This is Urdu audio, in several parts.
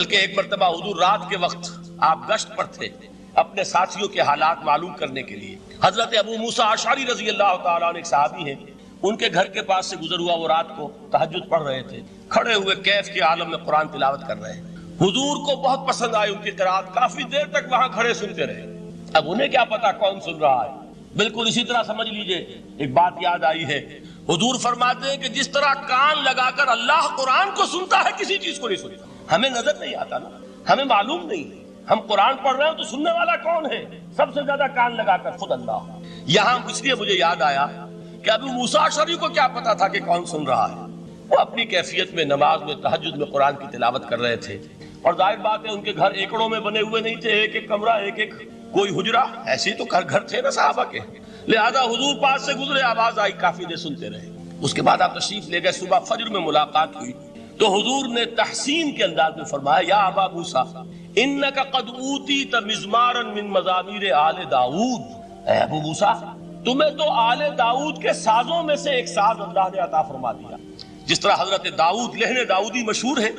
بلکہ ایک مرتبہ حضور رات کے وقت آپ گشت پر تھے اپنے ساتھیوں کے حالات معلوم کرنے کے لیے. حضرت ابو موسیٰ اشعری رضی اللہ تعالیٰ عنہ ایک صحابی ہیں، ان کے گھر کے پاس سے گزر ہوا، وہ رات کو تہجد پڑھ رہے تھے، کھڑے ہوئے کیف کے عالم میں قرآن تلاوت کر رہے ہیں. حضور کو بہت پسند آئی ان کی قرات، کافی دیر تک وہاں کھڑے سنتے رہے. اب انہیں کیا پتا کون سن رہا ہے. بالکل اسی طرح سمجھ لیجئے ایک بات یاد آئی ہے. حضور فرماتے ہیں کہ جس طرح کان لگا کر اللہ قرآن کو سنتا ہے کسی چیز کو نہیں سنتا. ہمیں نظر نہیں آتا نا، ہمیں معلوم نہیں، ہم قرآن پڑھ رہے ہیں تو سننے والا کون ہے؟ سب سے زیادہ کان لگا کر خود اللہ. یہاں اس لیے مجھے یاد آیا کہ ابو موسیٰ اشعری کو کیا پتا تھا کہ کون سن رہا ہے. وہ اپنی کیفیت میں نماز میں تہجد میں قرآن کی تلاوت کر رہے تھے، اور ظاہر بات ہے ان کے گھر ایکڑوں میں بنے ہوئے نہیں تھے، ایک ایک کمرہ، ایک ایک کوئی حجرہ، ایسے تو گھر تھے نا صحابہ کے. لہذا حضور پاس سے گزرے، آواز آئی، کافی دیر سنتے رہے. اس کے بعد آپ تشریف لے گئے. صبح فجر میں ملاقات ہوئی تو حضور نے تحسین کے انداز میں فرمایا، یا ابا موسیٰ انک قد اوتیت مزمارا من مزامیر آل داؤد. اے ابو موسیٰ، تمہیں تو آل داؤد کے سازوں میں سے ایک ساز اللہ نے عطا فرما دیا. جس طرح حضرت داؤد لہن داؤدی مشہور ہے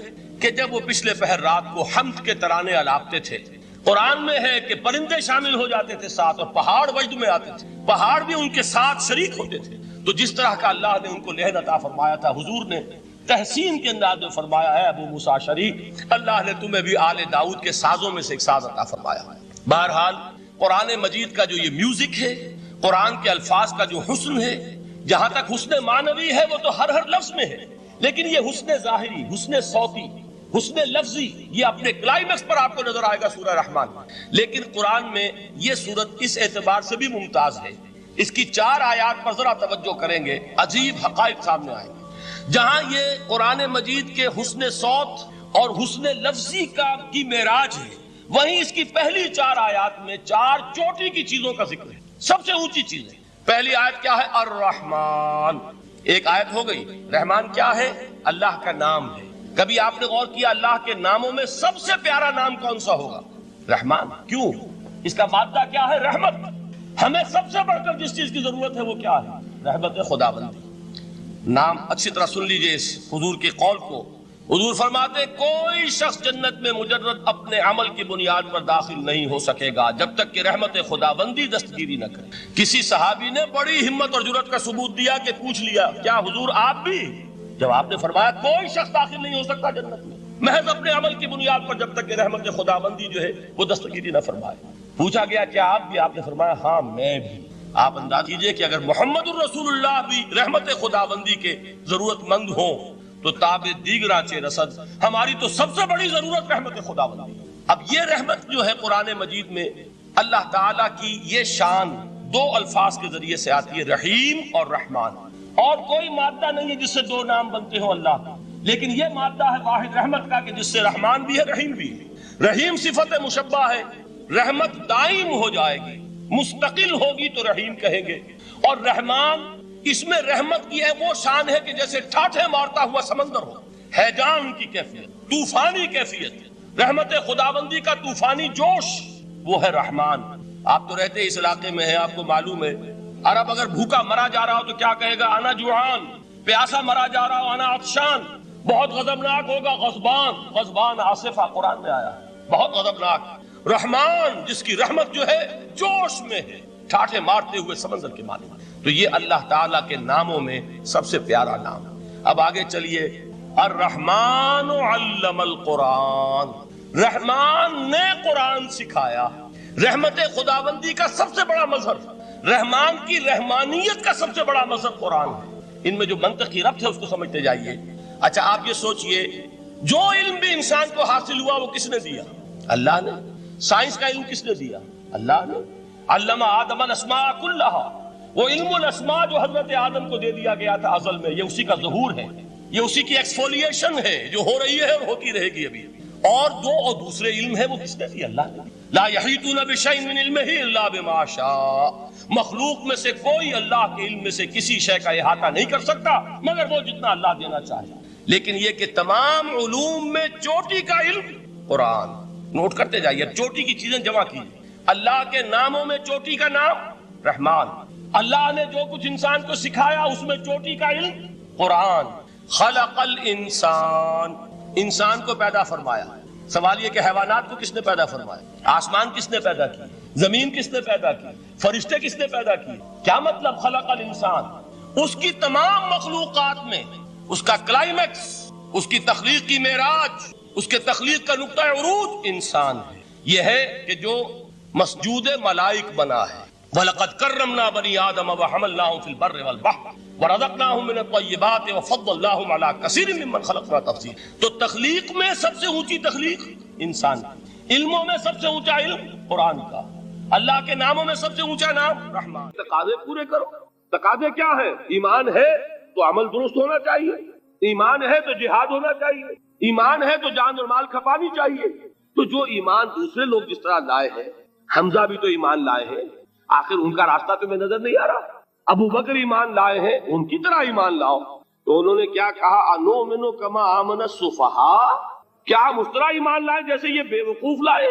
کہ جب وہ پچھلے پہر رات کو حمد کے ترانے الاپتے تھے، قرآن میں ہے کہ پرندے شامل ہو جاتے تھے ساتھ، اور پہاڑ وجد میں آتے تھے، پہاڑ بھی ان کے ساتھ شریک ہوتے تھے. تو جس طرح کا اللہ نے ان کو لہن عطا فرمایا تھا، حضور نے تحسین کے انداز میں فرمایا ہے ابو موسیٰ اشعری، اللہ نے تمہیں بھی آل داؤد کے سازوں میں سے ایک ساز عطا فرمایا ہے. بہرحال قرآن مجید کا جو یہ میوزک ہے، قرآن کے الفاظ کا جو حسن ہے، جہاں تک حسن معنوی ہے وہ تو ہر لفظ میں ہے، لیکن یہ حسن ظاہری، حسن صوتی، حسن لفظی، یہ اپنے کلائمیکس پر آپ کو نظر آئے گا سورہ رحمان. لیکن قرآن میں یہ سورت اس اعتبار سے بھی ممتاز ہے، اس کی 4 آیات پر ذرا توجہ کریں گے، عجیب حقائق سامنے آئیں گے. جہاں یہ قرآن مجید کے حسن صوت اور حسن لفظی کی معراج ہے، وہیں اس کی پہلی 4 آیات میں 4 چوٹی کی چیزوں کا ذکر ہے، سب سے اونچی چیز ہے. پہلی آیت کیا ہے؟ الرحمن. ایک آیت ہو گئی. رحمان کیا ہے؟ اللہ کا نام ہے. کبھی آپ نے غور کیا اللہ کے ناموں میں سب سے پیارا نام کون سا ہوگا؟ رحمان. کیوں؟ اس کا مادہ کیا ہے؟ رحمت. ہمیں سب سے بڑھ کر جس چیز کی ضرورت ہے وہ کیا ہے؟ رحمت خداوندی. نام اچھی طرح سن لیجئے اس حضور کے قول کو. حضور فرماتے کوئی شخص جنت میں مجرد اپنے عمل کی بنیاد پر داخل نہیں ہو سکے گا جب تک کہ رحمت خداوندی دستگیری نہ کرے. کسی صحابی نے بڑی ہمت اور جرأت کا ثبوت دیا کہ پوچھ لیا، کیا حضور آپ بھی؟ جب آپ نے فرمایا کوئی شخص داخل نہیں ہو سکتا جنت میں محض اپنے عمل کی بنیاد پر جب تک کہ رحمت خداوندی جو ہے وہ دستگیری نہ فرمائے. پوچھا گیا کیا آپ بھی؟ آپ نے فرمایا ہاں میں بھی. آپ انداز کیجئے کہ اگر محمد الرسول اللہ بھی رحمت خداوندی کے ضرورت مند ہوں تو تاب دیگراں چے رسد، ہماری تو سب سے بڑی ضرورت رحمت خداوندی. اب یہ رحمت جو ہے قرآن مجید میں اللہ تعالیٰ کی یہ شان 2 الفاظ کے ذریعے سے آتی ہے، رحیم اور رحمان. اور کوئی مادہ نہیں ہے جس سے 2 نام بنتے ہوں اللہ کا، لیکن یہ مادہ ہے واحد رحمت کا کہ جس سے رحمان بھی ہے رحیم بھی ہے. رحیم صفت مشبہ ہے، رحمت دائم ہو جائے گی، مستقل ہوگی تو رحیم کہیں گے. اور رحمان، اس میں رحمت کی ہے وہ شان ہے کہ جیسے ٹھاٹھے مارتا ہوا سمندر ہو، ہیجان کی کیفیت، طوفانی کیفیت. رحمت خداوندی کا طوفانی جوش وہ ہے رحمان. آپ تو رہتے اس علاقے میں ہیں، آپ کو معلوم ہے عرب اگر بھوکا مرا جا رہا ہو تو کیا کہے گا؟ انا جوعان. پیاسا مرا جا رہا ہو انا عطشان. بہت غضبناک ہوگا غضبان. غضبان آصفہ قرآن میں آیا، بہت غضبناک. رحمان جس کی رحمت جو ہے جوش میں ہے، ٹھاٹھے مارتے ہوئے سمندر کے معنی. تو یہ اللہ تعالیٰ کے ناموں میں سب سے پیارا نام. اب آگے چلیے. الرحمن علم القرآن. رحمان نے قرآن سکھایا. رحمت خداوندی کا سب سے بڑا مظہر، رحمان کی رحمانیت کا سب سے بڑا مظہر قرآن ہے. ان میں جو منطقی ربط ہے اس کو سمجھتے جائیے. اچھا آپ یہ سوچئے، جو علم بھی انسان کو حاصل ہوا وہ کس نے دیا؟ اللہ نے. سائنس کا علم کس نے دیا؟ اللہ نے. علم آدم الاسماء کلھا. وہ علم الاسماء جو حضرت آدم کو دے دیا گیا تھا ازل میں، یہ اسی کا ظہور ہے، یہ اسی کی ایکسفولیشن ہے جو ہو رہی ہے اور ہوتی رہے گی ابھی. اور دوسرے علم ہے وہ کس نے دیا؟ اللہ نے. لا یحیطون بشیء من علمہ الا بما شاء. مخلوق میں سے کوئی اللہ کے علم میں سے کسی شے کا احاطہ نہیں کر سکتا مگر وہ جتنا اللہ دینا چاہے. لیکن یہ کہ تمام علوم میں چوٹی کا علم قرآن. نوٹ کرتے جائیے، چوٹی کی چیزیں جمع کیجیے. اللہ کے ناموں میں چوٹی کا نام رحمان. اللہ نے جو کچھ انسان کو سکھایا اس میں چوٹی کا علم قرآن. خلق الانسان، انسان کو پیدا فرمایا. سوال یہ کہ حیوانات کو کس نے پیدا فرمایا؟ آسمان کس نے پیدا کی؟ زمین کس نے پیدا کی؟ فرشتے کس نے پیدا کیے؟ کیا مطلب خلق الانسان؟ اس کی تمام مخلوقات میں اس کا کلائمیکس، اس کی تخلیق کی معراج، اس کے تخلیق کا نقطہ عروج انسان ہے۔ یہ ہے کہ جو مسجود ملائک بنا ہے۔ وَلَقَدْ كَرَّمْنَا بَنِي آدَمَ وَحَمَلْنَاهُمْ فِي الْبَرِّ وَالْبَحْرِ وَرَزَقْنَاهُمْ مِنَ الطَّيِّبَاتِ وَفَضَّلْنَاهُمْ عَلَى كَثِيرٍ مِّمَّنْ خَلَقْنَا تَفْضِيلًا۔ تو تخلیق میں سب سے اونچی تخلیق انسان کی، علموں میں سب سے اونچا علم قرآن کا، اللہ کے ناموں میں سب سے اونچا نام رحمان۔ تقاضے پورے کرو۔ تقاضے کیا ہے؟ ایمان ہے تو عمل درست ہونا چاہیے، ایمان ہے تو جہاد ہونا چاہیے، ایمان ہے تو جان اور مال کھپانی چاہیے۔ تو جو ایمان دوسرے لوگ جس طرح لائے ہیں، حمزہ بھی تو ایمان لائے ہیں، آخر ان کا راستہ تمہیں نظر نہیں آ رہا؟ ابو بکر ایمان لائے ہیں، ان کی طرح ایمان لاؤ۔ تو انہوں نے کیا کہا؟ انؤمن کما آمن السفہاء، کیا ہم اس طرح ایمان لائے جیسے یہ بے وقوف لائے؟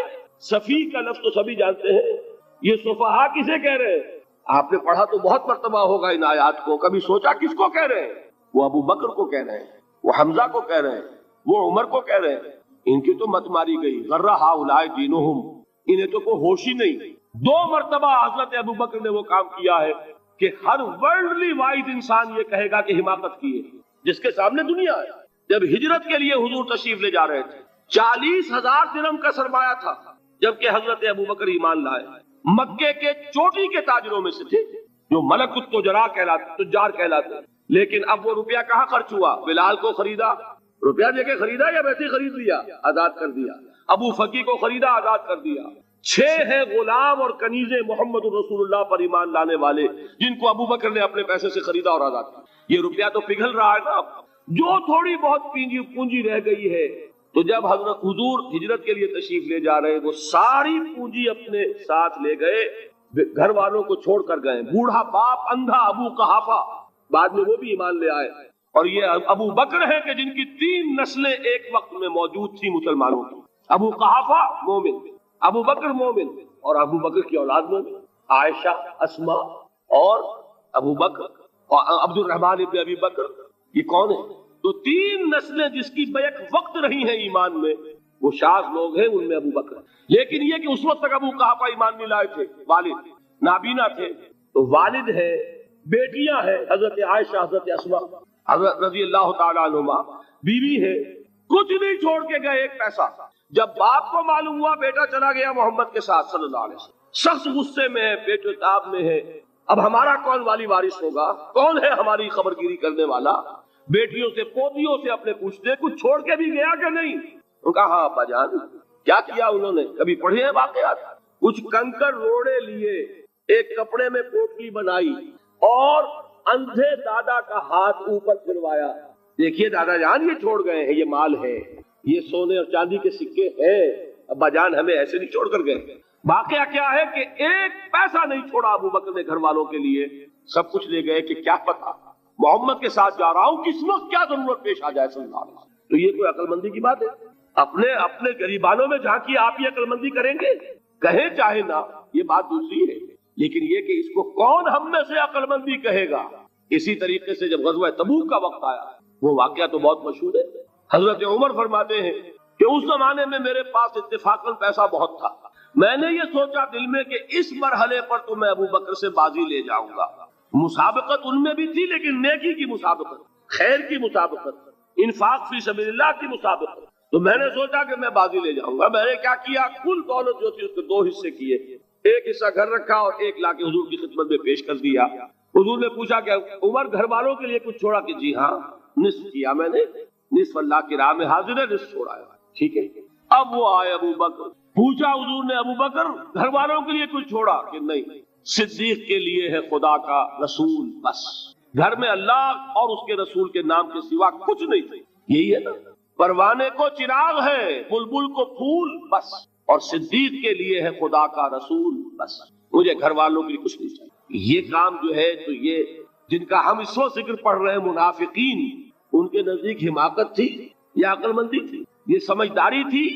سفیہ کا لفظ تو سبھی جانتے ہیں، یہ سفہاء کسے کہہ رہے ہیں؟ آپ نے پڑھا تو بہت مرتبہ ہوگا ان آیات کو، کبھی سوچا کس کو کہہ رہے ہیں؟ وہ ابو بکر کو کہہ رہے ہیں، وہ حمزہ کو کہہ رہے ہیں، وہ عمر کو کہہ رہے ہیں۔ ان کی تو مت ماری گئی، غرہ ہؤلاء دینہم، انہیں تو کوئی ہوش ہی نہیں۔ 2 مرتبہ حضرت ابو بکر نے وہ کام کیا ہے کہ ہر ورلڈلی وائز انسان یہ کہے گا کہ حماقت کی ہے جس کے سامنے دنیا ہے۔ جب ہجرت کے لیے حضور تشریف لے جا رہے تھے، 40,000 درہم کا سرمایہ تھا، جبکہ حضرت ابو بکر ایمان لائے۔ مکے کے چوٹی کے تاجروں میں سے تھے جو ملک تجار کہلاتے، لیکن اب وہ روپیہ کہاں خرچ ہوا؟ بلال کو خریدا، روپیہ دے کے خریدا یا ویسے ہی خرید لیا؟ آزاد کر دیا۔ ابو فقی کو خریدا، آزاد کر دیا۔ 6 ہیں غلام اور کنیزیں محمد رسول اللہ پر ایمان لانے والے، جن کو ابو بکر نے اپنے پیسے سے خریدا اور آزاد کیا۔ یہ روپیہ تو پگھل رہا ہے نا، جو تھوڑی بہت پونجی رہ گئی ہے۔ تو جب حضرت حضور ہجرت کے لیے تشریف لے جا رہے، وہ ساری پونجی اپنے ساتھ لے گئے، گھر والوں کو چھوڑ کر گئے۔ بوڑھا باپ، اندھا ابو قحافہ، بعد میں وہ بھی ایمان لے آئے۔ اور یہ ابو بکر ہیں کہ جن کی 3 نسلیں ایک وقت میں موجود تھی مسلمانوں کی۔ ابو قحافہ مومن، ابو بکر مومن، اور ابو بکر کی اولاد مومن، عائشہ، اسما اور ابو بکر اور عبد الرحمن ابن ابی بکر۔ یہ کون ہے؟ تو 3 نسلیں جس کی بیک وقت رہی ہیں ایمان میں، وہ شاذ لوگ ہیں، ان میں ابو بکر۔ لیکن یہ کہ اس وقت تک ابو قحافہ ایمان نہیں لائے تھے، والد نابینا تھے، تو والد ہے، بیٹیاں ہیں، حضرت عائشہ، حضرت اسما، حضرت رضی اللہ تعالیٰ عنہما، بیوی ہے، کچھ نہیں چھوڑ کے گئے، ایک پیسہ۔ جب باپ کو معلوم ہوا بیٹا چلا گیا محمد کے ساتھ صلی اللہ علیہ وسلم، سخت غصے میں ہے، بیٹے تاب میں ہے، اب ہمارا کون والی وارث ہوگا؟ کون ہے ہماری خبر گیری کرنے والا؟ بیٹیوں سے، پوتیوں سے اپنے پوچھتے کچھ چھوڑ کے بھی گیا کہ نہیں؟ انہوں نے کہا ہاں ابا جان۔ کیا کیا انہوں نے؟ کبھی پڑھے ہیں واقعات؟ کچھ کنکر روڑے لیے، ایک کپڑے میں پوٹلی بنائی اور اندھے دادا کا ہاتھ اوپر پھروایا، دیکھیے دادا جان یہ چھوڑ گئے ہیں، یہ مال ہے، یہ سونے اور چاندی کے سکے ہیں، ابا جان ہمیں ایسے نہیں چھوڑ کر گئے۔ واقعہ کیا ہے کہ ایک پیسہ نہیں چھوڑا ابو بکر نے گھر والوں کے لیے، سب کچھ لے گئے کہ کیا پتہ محمد کے ساتھ جا رہا ہوں، کس وقت کیا ضرورت پیش آ جائے صلی اللہ علیہ وسلم۔ تو یہ کوئی عقل مندی کی بات ہے؟ اپنے غریبانوں میں جھانکی، آپ یہ عقل مندی کریں گے؟ کہیں چاہے نہ، یہ بات دوسری ہے، لیکن یہ کہ اس کو کون ہم میں سے عقل مندی کہے گا؟ اسی طریقے سے جب غزوہ تبوک کا وقت آیا، وہ واقعہ تو بہت مشہور ہے۔ حضرت عمر فرماتے ہیں کہ اس زمانے میں میرے پاس اتفاقاً پیسہ بہت تھا، میں نے یہ سوچا دل میں کہ اس مرحلے پر تو میں ابو بکر سے بازی لے جاؤں گا۔ مسابقت ان میں بھی تھی، لیکن نیکی کی مسابقت، خیر کی مسابقت، انفاق فی سبیل اللہ کی مسابقت۔ تو میں نے سوچا کہ میں بازی لے جاؤں گا۔ میں نے کیا کیا، کل دولت جو تھی اس کے 2 حصے کیے، ایک حصہ گھر رکھا اور ایک لا کے حضور کی خدمت میں پیش کر دیا۔ حضور نے پوچھا کہ عمر گھر والوں کے لیے کچھ چھوڑا؟ کہ جی ہاں، نصف کیا میں نے، نصف اللہ کی راہ میں حاضر ہے، نصف چھوڑا ہے، ٹھیک ہے۔ اب وہ آئے ابو بکر، پوچھا حضور نے ابو بکر گھر والوں کے لیے کچھ چھوڑا؟ کہ نہیں، صدیق کے لیے ہے خدا کا رسول، بس گھر میں اللہ اور اس کے رسول کے نام کے سوا کچھ نہیں تھے۔ یہی ہے نا، پروانے کو چراغ ہے، بلبل کو پھول، بس، اور صدیق کے لیے ہے خدا کا رسول، بس، مجھے گھر والوں کے لیے کچھ نہیں چاہیے۔ یہ کام جو ہے، تو یہ جن کا ہم اس وقت ذکر پڑھ رہے ہیں منافقین، ان کے نزدیک حماقت تھی یا عقل مندی تھی؟ یہ سمجھداری تھی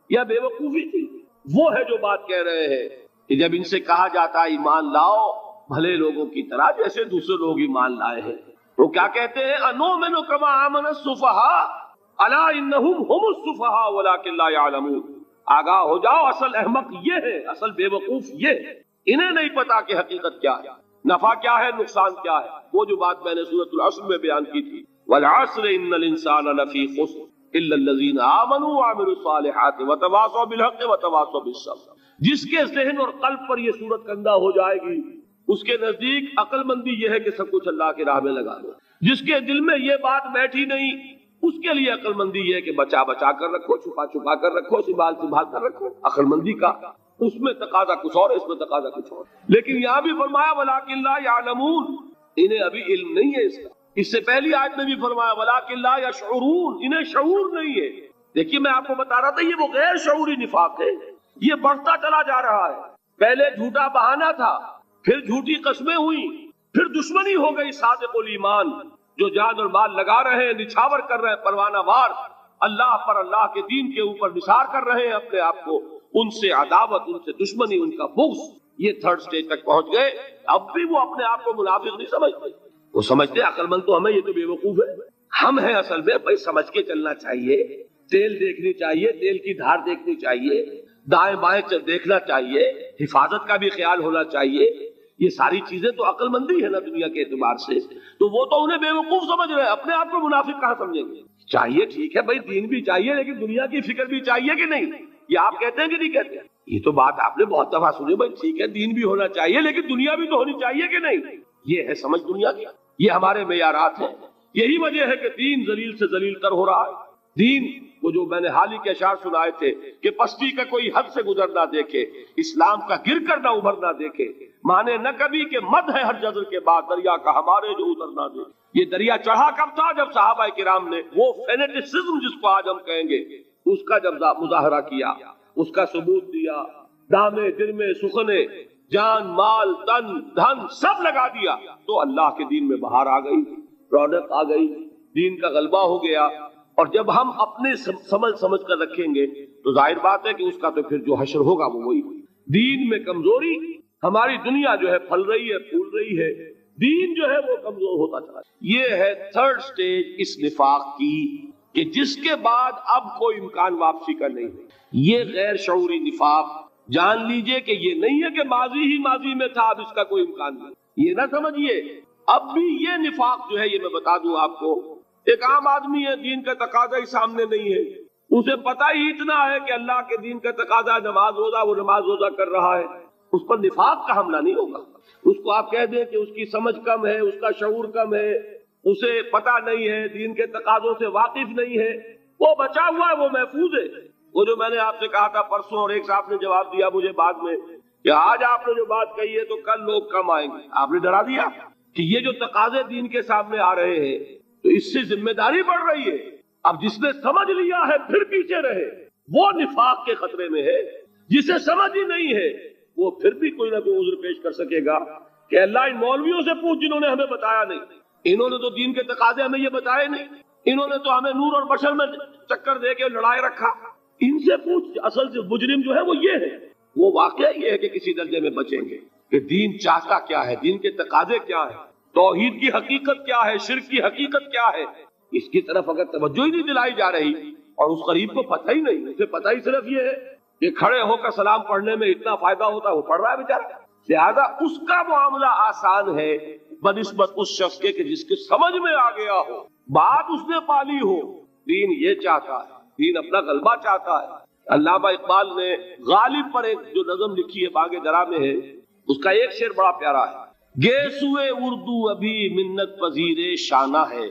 یا بے وقوفی تھی؟ وہ ہے جو بات کہہ رہے ہیں کہ جب ان سے کہا جاتا ہے ایمان لاؤ بھلے لوگوں کی طرح جیسے دوسرے لوگ ایمان لائے ہیں، وہ کیا کہتے ہیں؟ انؤمن کما آمن السفہاء، الا انہم هم السفہاء ولکن لا یعلمون، آگاہ ہو جاؤ اصل احمق یہ ہے، اصل بے وقوف یہ ہے، انہیں نہیں پتا کہ حقیقت کیا ہے، نفع کیا ہے، نقصان کیا ہے۔ وہ جو بات میں نے سورۃ العصر میں بیان کی تھی، والعصر ان الانسان لفی خسر الا الذین آمنوا وعملوا الصالحات وتواصوا بالحق وتواصوا بالصبر۔ جس کے ذہن اور قلب پر یہ صورت کندہ ہو جائے گی، اس کے نزدیک عقل مندی یہ ہے کہ سب کچھ اللہ کی راہ میں لگا دو۔ جس کے دل میں یہ بات بیٹھی نہیں، اس کے لیے عقل مندی یہ ہے کہ بچا بچا کر رکھو، چھپا چھپا کر رکھو، سنبھال سنبھال کر رکھو۔ عقل مندی کا اس میں تقاضا کچھ اور ہے، اس میں تقاضا کچھ اور۔ لیکن یہاں بھی فرمایا وَلَٰكِن لَا يَعْلَمُونَ، انہیں ابھی علم نہیں ہے اس کا۔ اس سے پہلی آیت میں بھی فرمایا وَلَٰكِن لَا يَشْعُرُونَ، انہیں شعور نہیں ہے۔ دیکھیے میں آپ کو بتا رہا تھا یہ وہ غیر شعوری نفاق ہے، یہ بڑھتا چلا جا رہا ہے۔ پہلے جھوٹا بہانہ تھا، پھر جھوٹی قسمیں ہوئی، پھر دشمنی ہو گئی صادق الایمان، جو جان اور مال لگا رہے ہیں، نچھاور کر رہے ہیں پروانہ وار، اللہ پر، اللہ کے دین کے اوپر نثار کر رہے ہیں اپنے آپ کو، ان سے عداوت، ان سے دشمنی، ان کا بغض، یہ تھرڈ سٹیج تک پہنچ گئے۔ اب بھی وہ اپنے آپ کو منافق نہیں سمجھتے، وہ سمجھتے عقل مند تو ہمیں، یہ تو بے وقوف ہے۔ ہم ہیں اصل میں بھائی، سمجھ کے چلنا چاہیے، تیل دیکھنی چاہیے، تیل کی دھار دیکھنی چاہیے، دائیں بائیں دیکھنا چاہیے، حفاظت کا بھی خیال ہونا چاہیے۔ یہ ساری چیزیں تو عقل مندی ہے نا دنیا کے اعتبار سے، تو وہ تو انہیں بے وقوف سمجھ رہے ہیں، اپنے آپ کو منافق کہاں سمجھیں گے؟ چاہیے ٹھیک ہے بھائی، دین بھی چاہیے لیکن دنیا کی فکر بھی چاہیے کہ نہیں؟ یہ آپ کہتے ہیں کہ نہیں کہتے ہیں؟ یہ تو بات آپ نے بہت دفعہ سنی بھائی، ٹھیک ہے دین بھی ہونا چاہیے لیکن دنیا بھی تو ہونی چاہیے کہ نہیں؟ یہ ہے سمجھ دنیا کی، یہ ہمارے معیارات ہیں۔ یہی وجہ ہے کہ دین ذلیل سے ذلیل تر ہو رہا ہے۔ دین وہ جو میں نے حال ہی کے اشعار سنائے تھے کہ پستی کا کوئی حد سے گزر نہ دیکھے، اسلام کا گر کر نہ ابھر نہ دیکھے، مانے نہ کبھی کہ مد ہے ہر جزر کے بعد دریا کا ہمارے جو اتر نہ دے۔ یہ دریا چڑھا کب تھا؟ جب صحابہ کرام نے وہ فینیٹسزم جس کو آج ہم کہیں گے، اس کا جب مظاہرہ کیا، اس کا ثبوت دیا، دامے درمے سخنے، جان مال تن دھن سب لگا دیا، تو اللہ کے دین میں بہار آ گئی، رونق آ گئی، دین کا غلبہ ہو گیا۔ اور جب ہم اپنے سمجھ کر رکھیں گے تو ظاہر بات ہے کہ اس کا تو پھر جو حشر ہوگا وہ وہی۔ دین میں کمزوری، ہماری دنیا جو ہے پھل رہی ہے، پھول رہی ہے، دین جو ہے وہ کمزور ہوتا چلا۔ یہ ہے تھرڈ سٹیج اس نفاق کی، کہ جس کے بعد اب کوئی امکان واپسی کا نہیں ہے۔ یہ غیر شعوری نفاق، جان لیجئے کہ یہ نہیں ہے کہ ماضی ہی ماضی میں تھا، اب اس کا کوئی امکان نہیں، یہ نہ سمجھیے۔ اب بھی یہ نفاق جو ہے، یہ میں بتا دوں آپ کو، ایک عام آدمی ہے، دین کا تقاضا ہی سامنے نہیں ہے، اسے پتہ ہی اتنا ہے کہ اللہ کے دین کا تقاضا نماز روزہ، وہ نماز روزہ کر رہا ہے، اس پر نفاق کا حملہ نہیں ہوگا۔ اس کو آپ کہہ دیں کہ اس کی سمجھ کم ہے، اس کا شعور کم ہے، اسے پتہ نہیں ہے، دین کے تقاضوں سے واقف نہیں ہے، وہ بچا ہوا ہے، وہ محفوظ ہے۔ وہ جو میں نے آپ سے کہا تھا پرسوں، اور ایک صاحب نے جواب دیا مجھے بعد میں کہ آج آپ نے جو بات کہی ہے تو کل لوگ کم آئیں گے، آپ نے ڈرا دیا کہ یہ جو تقاضے دین کے سامنے آ رہے ہیں تو اس سے ذمہ داری بڑھ رہی ہے۔ اب جس نے سمجھ لیا ہے پھر پیچھے رہے، وہ نفاق کے خطرے میں ہے۔ جسے سمجھ ہی نہیں ہے وہ پھر بھی کوئی نہ کوئی عذر پیش کر سکے گا کہ اللہ ان مولویوں سے پوچھ جنہوں نے ہمیں بتایا نہیں، انہوں نے تو دین کے تقاضے ہمیں یہ بتائے نہیں، انہوں نے تو ہمیں نور اور بشر میں چکر دے کے لڑائے رکھا، ان سے پوچھ۔ اصل سے مجرم جو ہے وہ یہ ہے، وہ واقعہ یہ ہے کہ کسی درجے میں بچیں گے کہ دین چاہتا کیا ہے، دین کے تقاضے کیا ہے، توحید کی حقیقت کیا ہے، شرک کی حقیقت کیا ہے۔ اس کی طرف اگر توجہ ہی نہیں دلائی جا رہی اور اس غریب کو پتہ ہی نہیں، اسے پتہ ہی صرف یہ ہے کہ کھڑے ہو کر سلام پڑھنے میں اتنا فائدہ ہوتا ہے، وہ پڑھ رہا ہے بیچارہ، لہذا اس کا معاملہ آسان ہے بنسبت اس شخص کے کہ جس کے سمجھ میں آ گیا ہو، بات اس نے پالی ہو۔ دین یہ چاہتا ہے، دین اپنا غلبہ چاہتا ہے۔ علامہ اقبال نے غالب پر ایک جو نظم لکھی ہے باغ درا میں ہے، اس کا ایک شعر بڑا پیارا ہے، گیسوئے اردو ابھی منت پذیر شانہ ہے،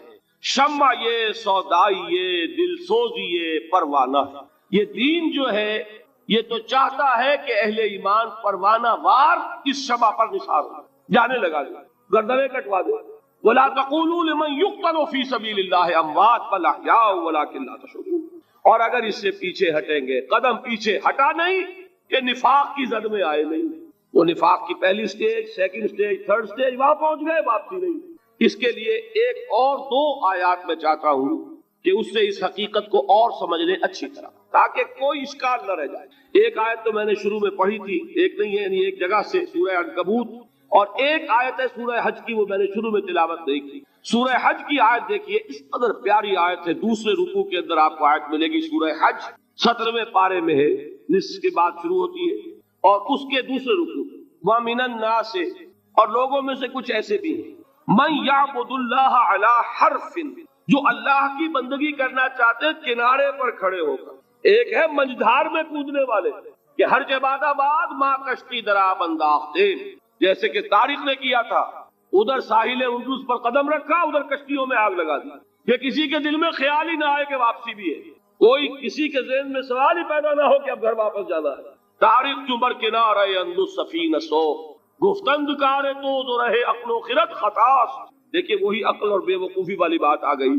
شمع یہ سودائی یہ دل سوزی یہ پروانہ ہے۔ یہ دین جو ہے یہ تو چاہتا ہے کہ اہل ایمان پروانہ وار اس شمع پر نثار ہو، جانے لگا دے، گردنیں کٹوا دے۔ وَلَا تَقُولُوا لِمَنْ يُقْتَلُ فِي سَبِيلِ اللَّهِ أَمْوَاتٌ بَلْ أَحْيَاءٌ وَلَكِنْ لَا تَشْعُرُونَ۔ اور اگر اس سے پیچھے ہٹیں گے، قدم پیچھے ہٹا نہیں کہ نفاق کی زد میں آئے نہیں، وہ نفاق کی پہلی stage, second stage, third stage, وہاں پہنچ گئے، واپسی نہیں۔ اس کے لیے ایک اور دو آیات میں چاہتا ہوں کہ اس سے اس حقیقت کو اور سمجھ لیں اچھی طرح، تاکہ کوئی اشکال نہ رہ جائے۔ ایک آیت تو میں نے شروع میں پڑھی تھی، ایک نہیں ہے، یعنی ایک جگہ سے سورہ عنکبوت، اور ایک آیت ہے سورہ حج کی، وہ میں نے شروع میں تلاوت نہیں کی۔ سورہ حج کی آیت دیکھیے، اس قدر پیاری آیت ہے، دوسرے رکوع کے اندر آپ کو آیت ملے گی، سورہ حج 17ویں پارے میں ہے، نصف کے بعد شروع ہوتی ہے، اور اس کے دوسرے رکوع وَمِنَ النَّاسِ، اور لوگوں میں سے کچھ ایسے بھی ہیں، مَن يَعْبُدُ اللَّهَ عَلَى حَرْفٍ، جو اللہ کی بندگی کرنا چاہتے ہیں کنارے پر کھڑے ہو کر۔ ایک ہے منجدھار میں کودنے والے کہ ہر جباد آباد ماں کشتی دراب انداختے، جیسے کہ طارق نے کیا تھا، ادھر ساحل اندلس پر قدم رکھا، ادھر کشتیوں میں آگ لگا دی، کہ کسی کے دل میں خیال ہی نہ آئے کہ واپسی بھی ہے، کوئی کسی کے ذہن میں سوال ہی پیدا نہ ہو کہ اب گھر واپس جانا ہے۔ طارق چمر کنارہ اندلس سفینہ سو، گفتند کار تو رہے عقل و خرد خطاس۔ دیکھیے وہی عقل اور بے وقوفی والی بات آ گئی،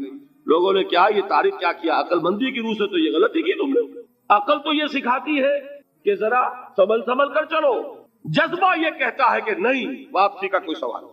لوگوں نے کیا یہ طارق کیا کیا، عقل مندی کی روح سے تو یہ غلطی کی تم نے، عقل تو یہ سکھاتی ہے کہ ذرا سنبھل کر چلو، جذبہ یہ کہتا ہے کہ نہیں، واپسی کا کوئی سوال نہیں۔